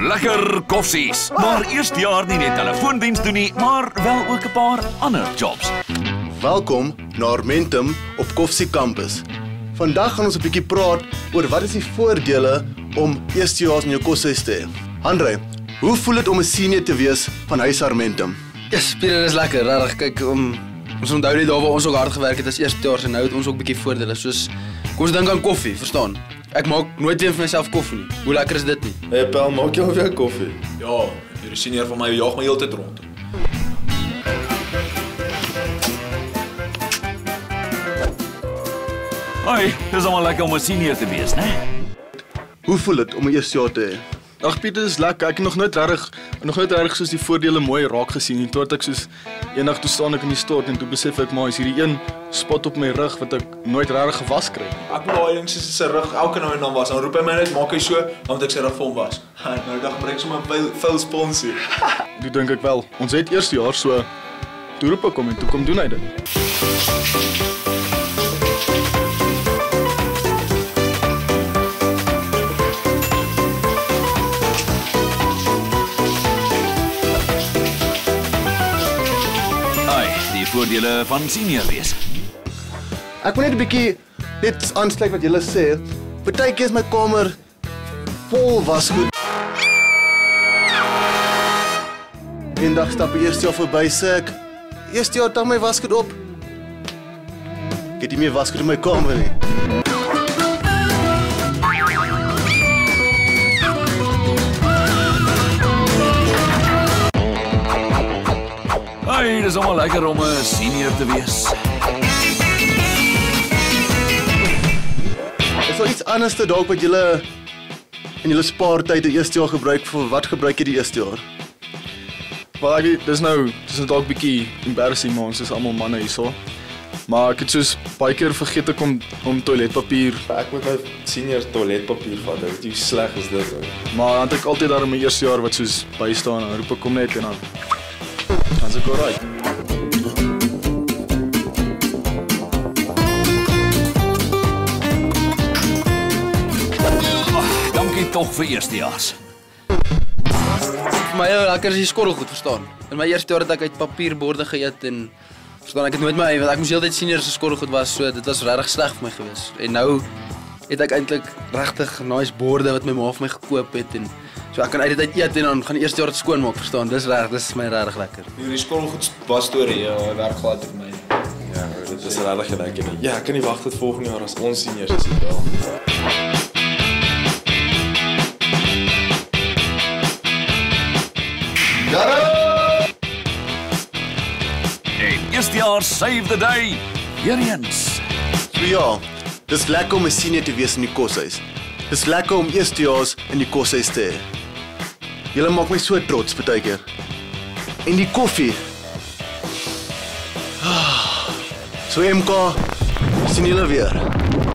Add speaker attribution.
Speaker 1: Lekker koffsies. Maar eerste jaar nie net telefoondiens doen nie, maar wel ook 'n paar ander jobs.
Speaker 2: Welkom na Armentum op Koffsie Campus. Vandag gaan ons 'n bietjie praat oor wat is die voordele om eerstejaars in jou koshuis te hê. Andre, hoe voel dit om 'n senior te wees van Huis Armentum?
Speaker 3: Yes, Pieter, is lekker, regtig. Kyk, ons onthou net daar waar ons ook hard gewerk het as eerstejaars en nou het ons ook 'n bietjie voordele, soos kom ons dink aan koffie, verstaan? Ek maak nooit weer vir myself koffie nie. Hoe lekker is dit nie?
Speaker 4: Hey Pel, maak jy of jy koffie?
Speaker 5: Ja, die senior van my jaag my heeltyd rond.
Speaker 1: Hoi, dis almal lekker om 'n senior te wees, né?
Speaker 2: Hoe voel dit om 'n eerstejaar te hê?
Speaker 4: Ag Pieter, is lekker. Ek het nog nooit regtig soos die voordele mooi raak gesien nie. Tot ek soos eendag toe staan ek in die stort en toe besef ek maar is hierdie een spot op my rug wat ek nooit regtig gewas kry nie.
Speaker 5: Ek moet daai ding soos sy rug elke nou en dan was. Dan roep hy my net, maak hy so, dan moet ek sy rug vir hom was. Nou dan gebruik ek sommer 'n vuil sponsie.
Speaker 4: Toe dink ek wel, ons het eerstejaars so toe roep ek hom en toe kom doen hy dit.
Speaker 1: Voordele van senior wees.
Speaker 2: Ek wil net 'n bietjie net aansluit wat julle sê. Partykeer is my kamer vol wasgoed. Eendag stap die eerstejaar verby sê ek, "Eerstejaar, tel my wasgoed op." Ek het nie meer wasgoed in my kamer nie.
Speaker 1: Hey, dis almal lekker om 'n senior te wees.
Speaker 2: Is daar iets anders te dalk wat julle in julle spaartyd die eerste jaar gebruik vir wat gebruik jy die eerste jaar?
Speaker 4: Maar ek dis nou dalk bietjie embarrassing maar ons is almal manne hierso. Maar ek het soos baie keer vergeet ek om toiletpapier.
Speaker 6: Ek moet my senior toiletpapier vat. Ek weet hoe sleg is dit ou.
Speaker 4: Maar dan het ek altyd daar in my eerste jaar wat soos bystaan en roep ek kom net en dan is ek alright.
Speaker 1: Dankie tog vir eerstejaars.
Speaker 3: Vir my lekker is die skorrelgoed, verstaan? In my eerste jaar het ek uit papierborde geëet en verstaan ek het nooit want ek moes heeltyd senior se skorrelgoed was, so dit was regtig sleg vir my gewees. En nou het ek eintlik regtig nice borde wat my ma vir my gekoop het en so ek kan uit dit uit eet en dan gaan eerste jaar dit skoonmaak, verstaan? Dis my regtig lekker.
Speaker 5: Hierdie skorrelgoed was storie, ja, hy werk glad vir my.
Speaker 6: Ja, dit is regtig lekker. Ja, ek kan nie wag tot volgende jaar as ons seniors is dit wel.
Speaker 1: En eerstejaars save the day. Weer eens.
Speaker 2: So ja, dis lekker om 'n senior te wees in die koshuis. Dis lekker om eerstejaars in die koshuis te hê. Julle maak my so trots partykeer. En die koffie. So MK, sien julle weer.